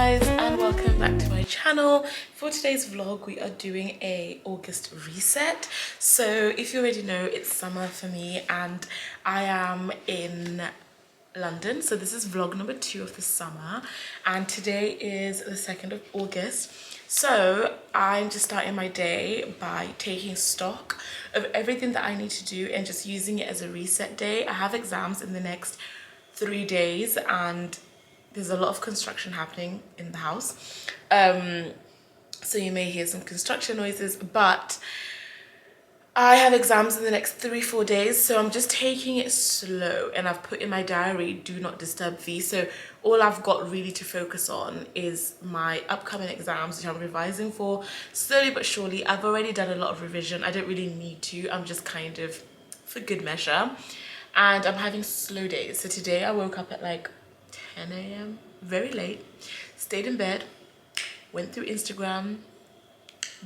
guys, and welcome back to my channel. For today's vlog we are doing a August reset. So if you already know, it's summer for me and I am in London, so this is vlog number 2 of the summer, and today is the 2nd of August. So I'm just starting my day by taking stock of everything that I need to do and just using it as a reset day. I have exams in the next 3 days and there's a lot of construction happening in the house, so you may hear some construction noises, but I have exams in the next 3-4 days, so I'm just taking it slow, and I've put in my diary do not disturb V. So all I've got really to focus on is my upcoming exams, which I'm revising for slowly but surely. I've already done a lot of revision. I don't really need to. I'm just kind of for good measure, and I'm having slow days. So today I woke up at like 10 a.m, very late, stayed in bed, went through Instagram,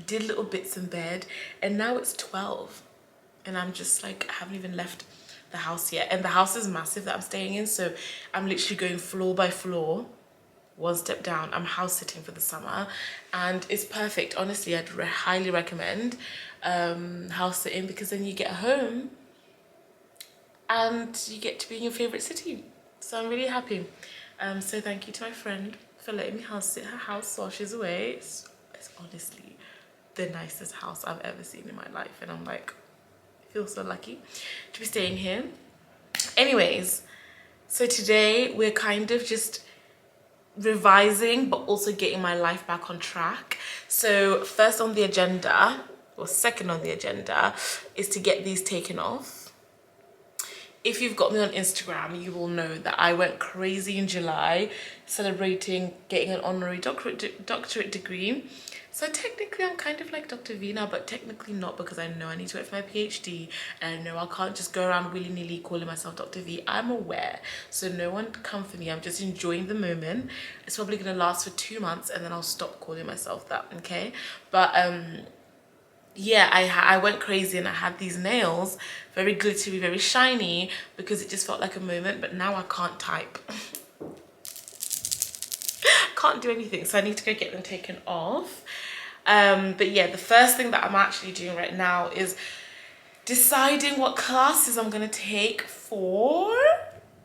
did little bits in bed, and now it's 12 and I'm just like, I haven't even left the house yet, and the house is massive that I'm staying in, so I'm literally going floor by floor, one step down. I'm house sitting for the summer and it's perfect. Honestly, I'd highly recommend house sitting, because then you get home and you get to be in your favorite city. So I'm really happy. So thank you to my friend for letting me house sit her house while she's away. It's honestly the nicest house I've ever seen in my life, and I'm like, I feel so lucky to be staying here. Anyways, so today we're kind of just revising but also getting my life back on track. So first on the agenda, or second on the agenda, is to get these taken off. If you've got me on Instagram, you will know that I went crazy in July celebrating getting an honorary doctorate degree. So technically I'm kind of like Dr. V now, but technically not, because I know I need to wait for my PhD, and I know I can't just go around willy-nilly calling myself Dr. V. I'm aware, so no one come for me. I'm just enjoying the moment. It's probably going to last for 2 months and then I'll stop calling myself that, okay? But yeah, I went crazy and I had these nails, very glittery, very shiny, because it just felt like a moment. But now I can't type. Can't do anything, so I need to go get them taken off. But yeah, the first thing that I'm actually doing right now is deciding what classes I'm gonna take for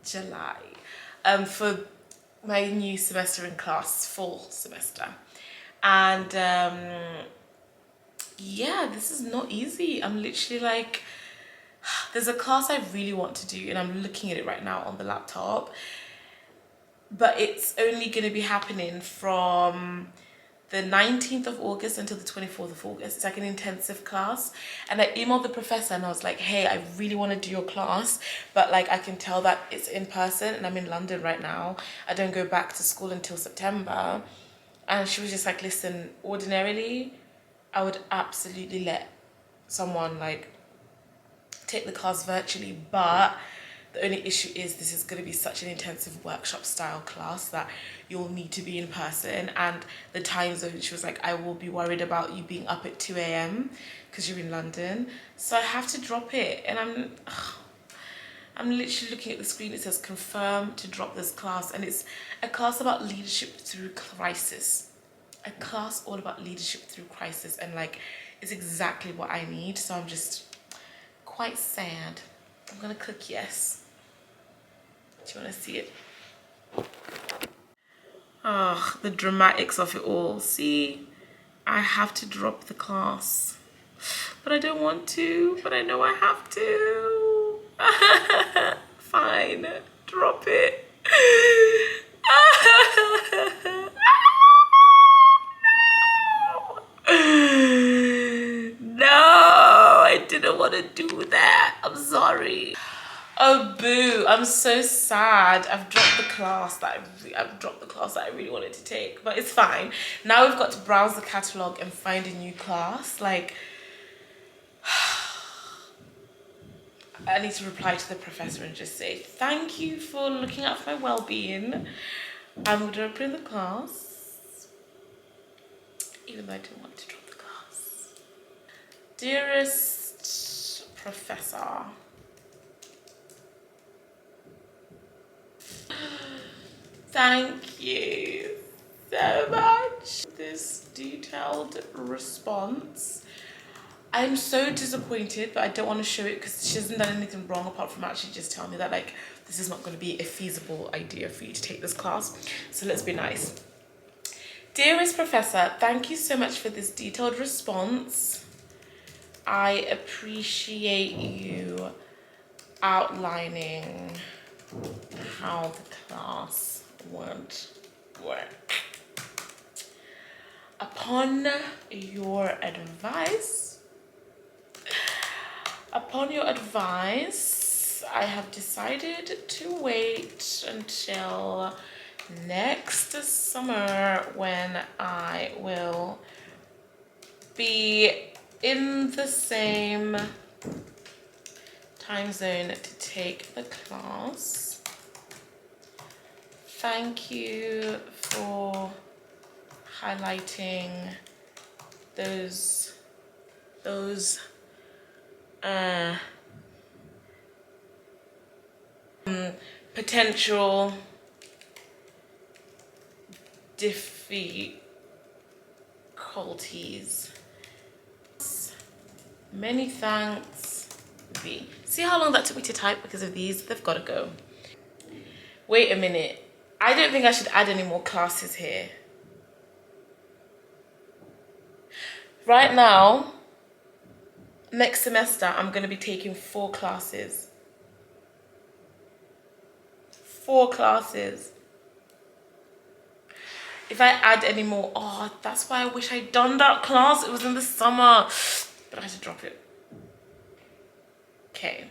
July, for my new semester in class, fall semester. And yeah, this is not easy. I'm literally like, there's a class I really want to do and I'm looking at it right now on the laptop, but it's only going to be happening from the 19th of August until the 24th of August. It's like an intensive class, and I emailed the professor and I was like, hey, I really want to do your class, but like I can tell that it's in person and I'm in London right now. I don't go back to school until September. And she was just like, listen, ordinarily I would absolutely let someone like take the class virtually, but the only issue is this is going to be such an intensive workshop style class that you'll need to be in person, and the time zone, she was like, I will be worried about you being up at 2 a.m. because you're in London, so I have to drop it. And I'm literally looking at the screen, it says confirm to drop this class, and it's a class about leadership through crisis. A class all about leadership through crisis, and like, it's exactly what I need. So I'm just quite sad. I'm gonna click yes. Do you want to see it? Oh, the dramatics of it all. See, I have to drop the class, but I don't want to, but I know I have to. Fine, drop it. No, I didn't want to do that. I'm sorry. Oh boo, I'm so sad. I've dropped the class that I really wanted to take, but it's fine. Now we've got to browse the catalogue and find a new class. Like, I need to reply to the professor and just say, thank you for looking out for my well-being. I'm going to open the class, even though I didn't want to drop the class. Dearest Professor, thank you so much. This detailed response. I'm so disappointed, but I don't want to show it because she hasn't done anything wrong apart from actually just tell me that like this is not going to be a feasible idea for you to take this class. So let's be nice. Dearest Professor, thank you so much for this detailed response. I appreciate you outlining how the class would work. Upon your advice, I have decided to wait until next summer when I will be in the same time zone to take the class. Thank you for highlighting those potential difficulties. Many thanks, V. See how long that took me to type because of these? They've got to go. Wait a minute. I don't think I should add any more classes here. Right now, next semester, I'm going to be taking 4 classes. 4 classes. If I add any more, oh, that's why I wish I'd done that class. It was in the summer, but I had to drop it. Okay.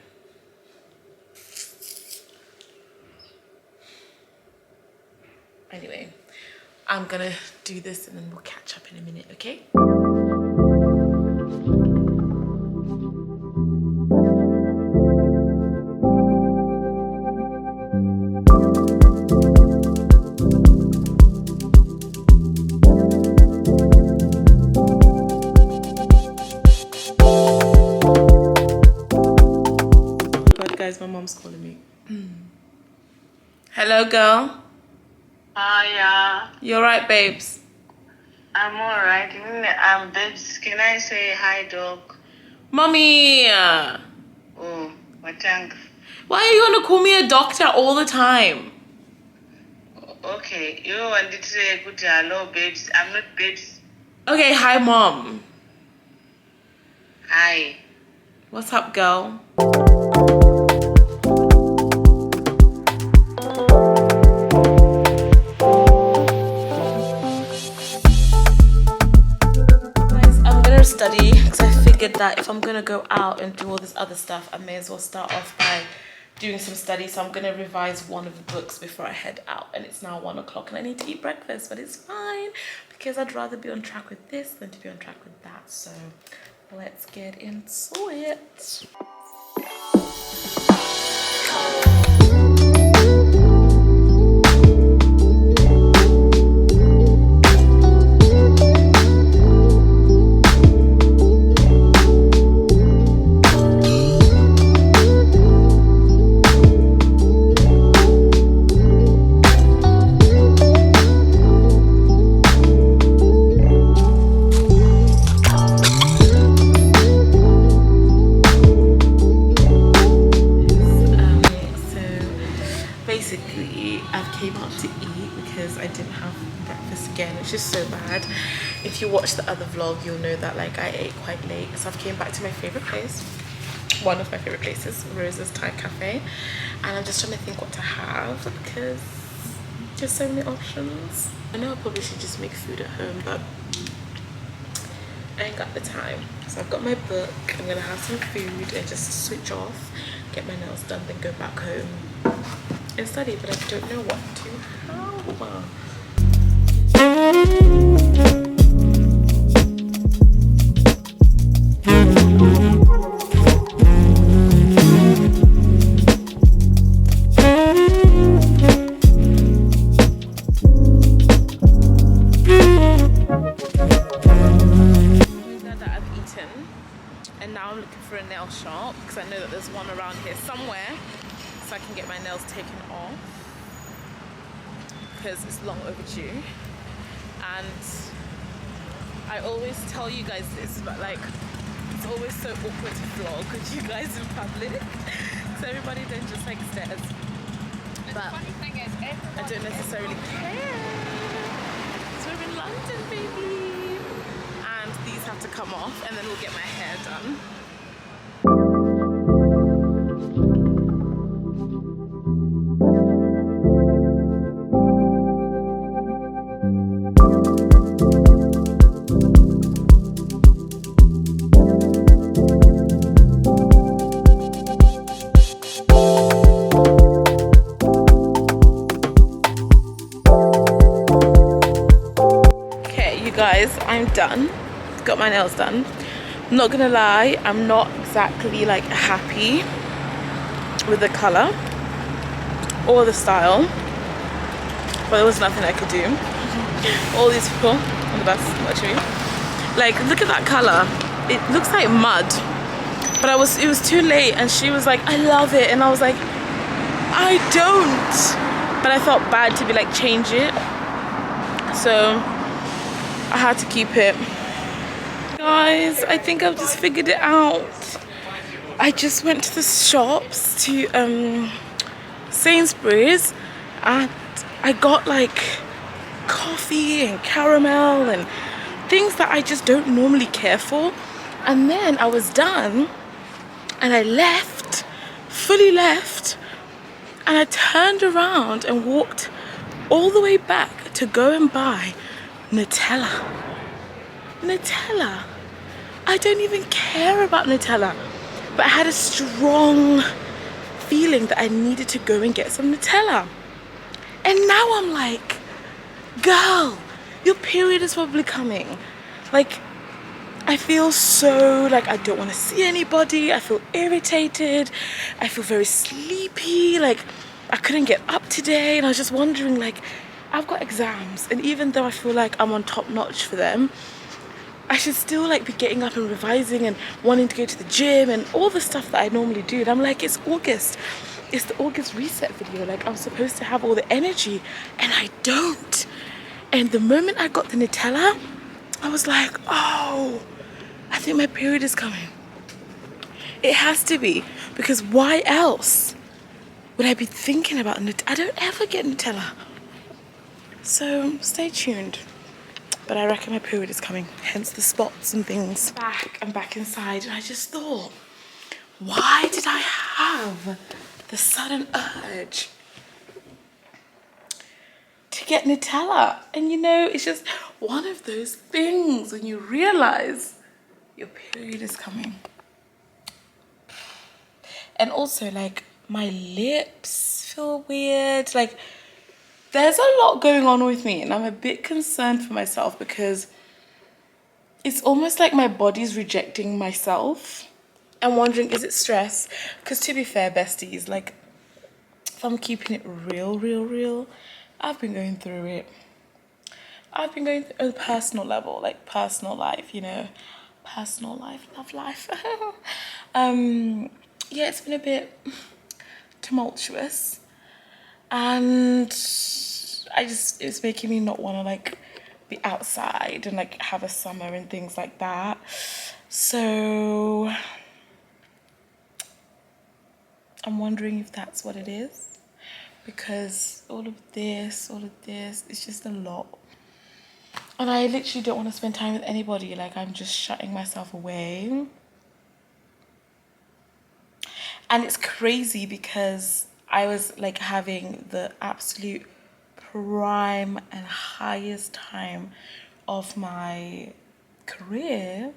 Anyway, I'm gonna do this and then we'll catch up in a minute, okay? Guys, my mom's calling me. Hello, girl. Yeah. You alright, babes? I'm alright. Babes, can I say hi, dog? Mommy! Oh, Matang. Why are you gonna call me a doctor all the time? Okay, you wanted to say good hello, babes. I'm not babes. Okay, hi, mom. Hi. What's up, girl? Study because I figured that if I'm gonna go out and do all this other stuff, I may as well start off by doing some study. So I'm gonna revise one of the books before I head out, and it's now 1 o'clock and I need to eat breakfast, but it's fine because I'd rather be on track with this than to be on track with that. So let's get into it. So bad. If you watch the other vlog, you'll know that like I ate quite late, so I've came back to my favorite place, one of my favorite places, Rose's Thai Cafe, and I'm just trying to think what to have because there's so many options. I know I probably should just make food at home, but I ain't got the time. So I've got my book, I'm gonna have some food and just switch off, get my nails done, then go back home and study, but I don't know what to have. And now I'm looking for a nail shop because I know that there's one around here somewhere, so I can get my nails taken off because it's long overdue. And I always tell you guys this, but like it's always so awkward to vlog with you guys in public. So everybody then just like stares. But funny thing is, I don't necessarily care. So we're in London, baby. And these have to come off and then we'll get my hair done. Guys, I'm done. Got my nails done. Not gonna lie, I'm not exactly like happy with the color or the style, but there was nothing I could do. All these people on the bus watching me, like, look at that color. It looks like mud, but it was too late, and she was like, I love it, and I was like, I don't. But I felt bad to be like, change it, so I had to keep it. Guys, I think I've just figured it out. I just went to the shops, to Sainsbury's, and I got like coffee and caramel and things that I just don't normally care for. And then I was done and I left, fully left, and I turned around and walked all the way back to go and buy Nutella. Nutella. I don't even care about Nutella, but I had a strong feeling that I needed to go and get some Nutella. And now I'm like, girl, your period is probably coming. Like, I feel so like I don't want to see anybody. I feel irritated. I feel very sleepy. Like, I couldn't get up today, and I was just wondering, like, I've got exams, and even though I feel like I'm on top notch for them, I should still like be getting up and revising and wanting to go to the gym and all the stuff that I normally do. And I'm like, it's August. It's the August reset video. Like, I'm supposed to have all the energy, and I don't. And the moment I got the Nutella, I was like, oh, I think my period is coming. It has to be, because why else would I be thinking about Nutella? I don't ever get Nutella. So stay tuned. But I reckon my period is coming, hence the spots and things. I'm back inside, and I just thought, why did I have the sudden urge to get Nutella? And you know, it's just one of those things when you realize your period is coming. And also, like, my lips feel weird. Like, there's a lot going on with me, and I'm a bit concerned for myself because it's almost like my body's rejecting myself. I'm wondering, is it stress? Because to be fair, besties, like, if I'm keeping it real, I've been going through it. I've been going through a personal level, like personal life, you know, personal life, love life. Yeah, it's been a bit tumultuous, and it's making me not want to like be outside and like have a summer and things like that. So I'm wondering if that's what it is, because all of this, it's just a lot. And I literally don't want to spend time with anybody. Like, I'm just shutting myself away. And it's crazy because I was like having the absolute prime and highest time of my career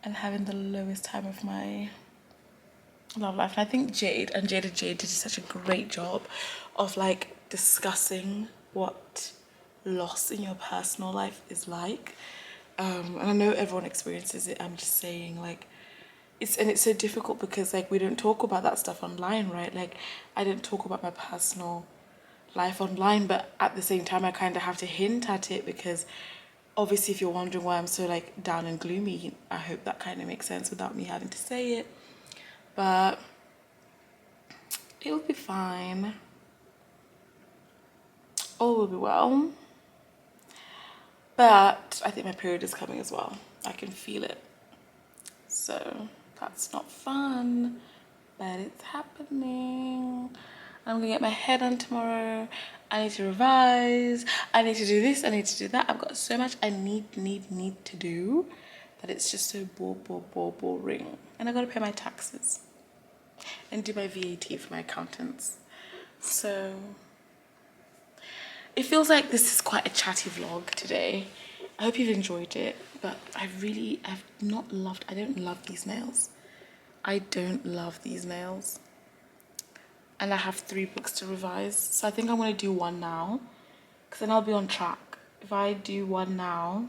and having the lowest time of my love life. And I think Jade did such a great job of like discussing what loss in your personal life is like. And I know everyone experiences it. I'm just saying, like, it's so difficult because like we don't talk about that stuff online, right? Like, I didn't talk about my personal life online, but at the same time I kind of have to hint at it, because obviously if you're wondering why I'm so like down and gloomy, I hope that kind of makes sense without me having to say it. But it'll be fine. all will be well. But I think my period is coming as well. I can feel it. So that's not fun, but it's happening. I'm gonna get my hair done tomorrow. I need to revise. I need to do this. I need to do that. I've got so much I need to do that it's just so boring. And I gotta pay my taxes and do my VAT for my accountants. So it feels like this is quite a chatty vlog today. I hope you've enjoyed it, but I've not loved, I don't love these nails. I don't love these nails. And I have 3 books to revise. So I think I'm gonna do one now, because then I'll be on track. If I do one now,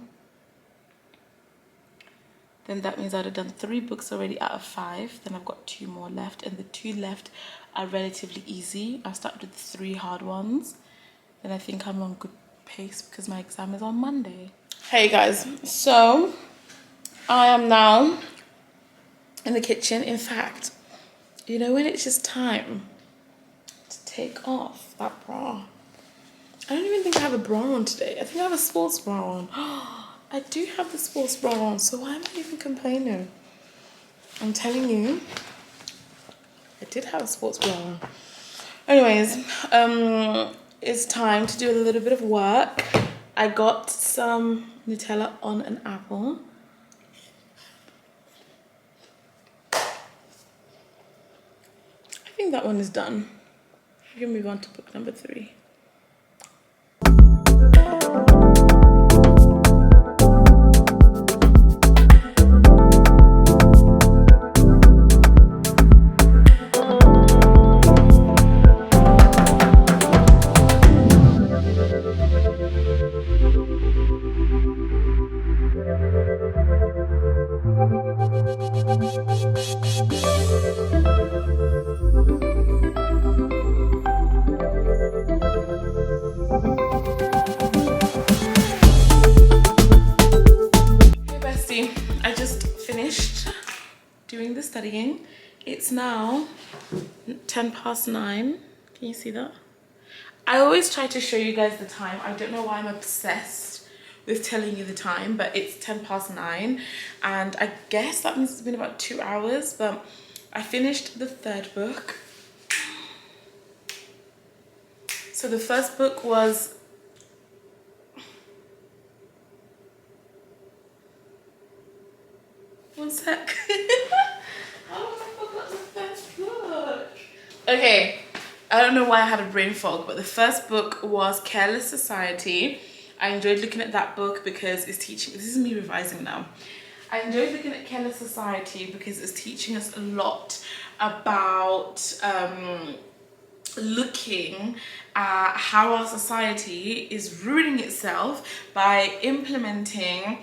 then that means I'd have done 3 books already out of 5. Then I've got 2 more left, and the 2 left are relatively easy. I started with the 3 hard ones. Then I think I'm on good pace because my exam is on Monday. Hey guys, so I am now in the kitchen. In fact, you know when it's just time to take off that bra? I don't even think I have a bra on today. I think I have a sports bra on. I do have the sports bra on, so why am I even complaining? I'm telling you, I did have a sports bra on. Anyways, it's time to do a little bit of work. I got some Nutella on an apple. I think that one is done. We can move on to book number 3. I just finished doing the studying. It's now 9:10. Can you see that? I always try to show you guys the time. I don't know why I'm obsessed with telling you the time, but it's 9:10, and I guess that means it's been about 2 hours, but I finished the 3rd book. So the first book was one sec. Oh, I forgot the first book. Okay, I don't know why I had a brain fog, but the first book was Careless Society. I enjoyed looking at that book because it's teaching, this is me revising now. I enjoyed looking at Careless Society because it's teaching us a lot about looking at how our society is ruining itself by implementing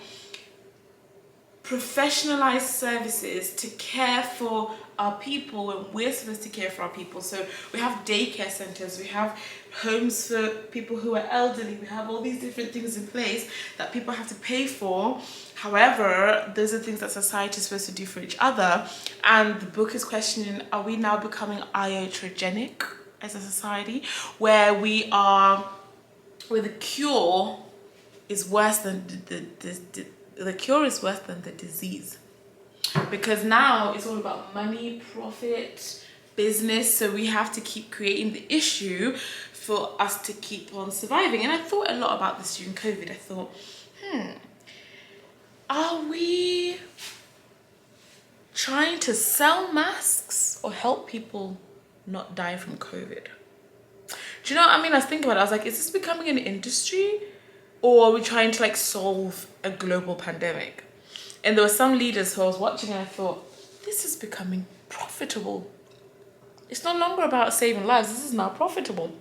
professionalized services to care for our people when we're supposed to care for our people. So we have daycare centers, we have homes for people who are elderly, we have all these different things in place that people have to pay for. However, those are things that society is supposed to do for each other. And the book is questioning, are we now becoming iatrogenic as a society, where the cure is worse than the cure is worse than the disease, because now it's all about money, profit, business. So we have to keep creating the issue for us to keep on surviving. And I thought a lot about this during COVID. I thought, are we trying to sell masks or help people not die from COVID? Do you know what I mean? I was thinking about it. I was like, is this becoming an industry, or are we trying to like solve a global pandemic? And there were some leaders who I was watching and I thought, this is becoming profitable. It's no longer about saving lives. This is now profitable.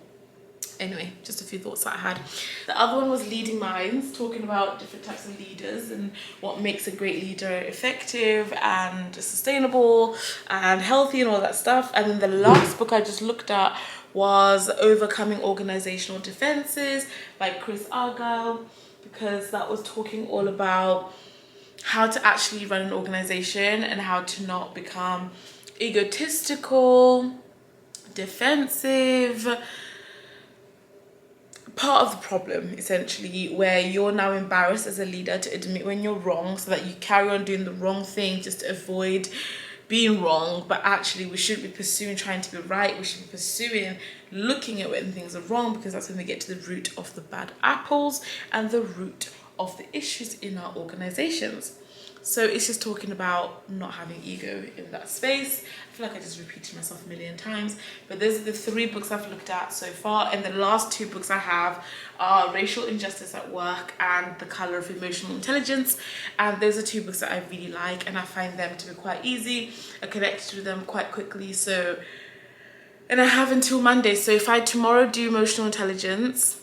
Anyway, just a few thoughts that I had. The other one was Leading Minds, talking about different types of leaders and what makes a great leader effective and sustainable and healthy and all that stuff. And then the last book I just looked at was Overcoming Organizational Defenses by Chris Argyle, because that was talking all about how to actually run an organization and how to not become egotistical, defensive, part of the problem, essentially, where you're now embarrassed as a leader to admit when you're wrong, so that you carry on doing the wrong thing just to avoid being wrong. But actually we should be pursuing trying to be right. We should be pursuing looking at when things are wrong, because that's when we get to the root of the bad apples and the root of the issues in our organizations. So it's just talking about not having ego in that space. I feel like I just repeated myself a million times, but those are the 3 books I've looked at so far, and the last 2 books I have are Racial Injustice at Work and The Color of Emotional Intelligence. And those are 2 books that I really like, and I find them to be quite easy. I connect to them quite quickly. So, and I have until Monday. So if I tomorrow do emotional intelligence,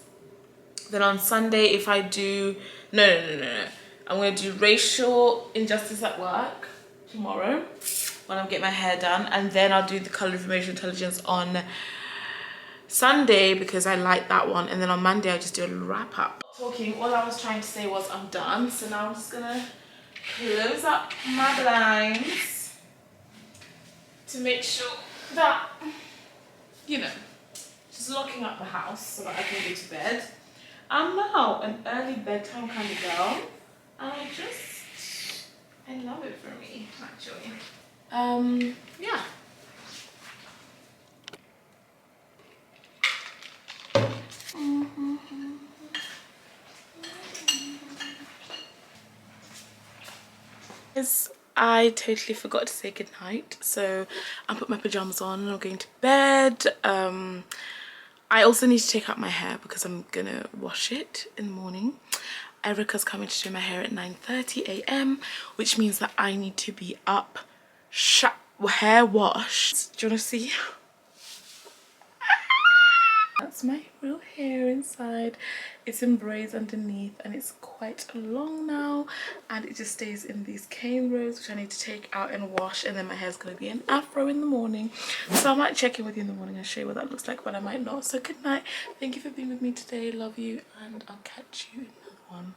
then on Sunday, if I do, no. I'm going to do Racial Injustice at Work tomorrow when I get my hair done. And then I'll do The Color of Emotional Intelligence on Sunday, because I like that one. And then on Monday, I'll just do a little wrap up. Talking, all I was trying to say was I'm done. So now I'm just going to close up my blinds to make sure that, you know, just locking up the house so that I can go to bed. I'm now an early bedtime kind of girl, and I love it for me, actually. Yeah. I totally forgot to say goodnight, so I put my pajamas on and I'm going to bed. I also need to take out my hair because I'm gonna wash it in the morning. Erica's coming to do my hair at 9:30 a.m, which means that I need to be up, hair washed. Do you want to see? That's my real hair inside. It's in braids underneath, and it's quite long now, and it just stays in these cane rows, which I need to take out and wash. And then my hair's going to be an afro in the morning, so I might check in with you in the morning and show you what that looks like, but I might not. So good night. Thank you for being with me today. Love you, and I'll catch you in another one.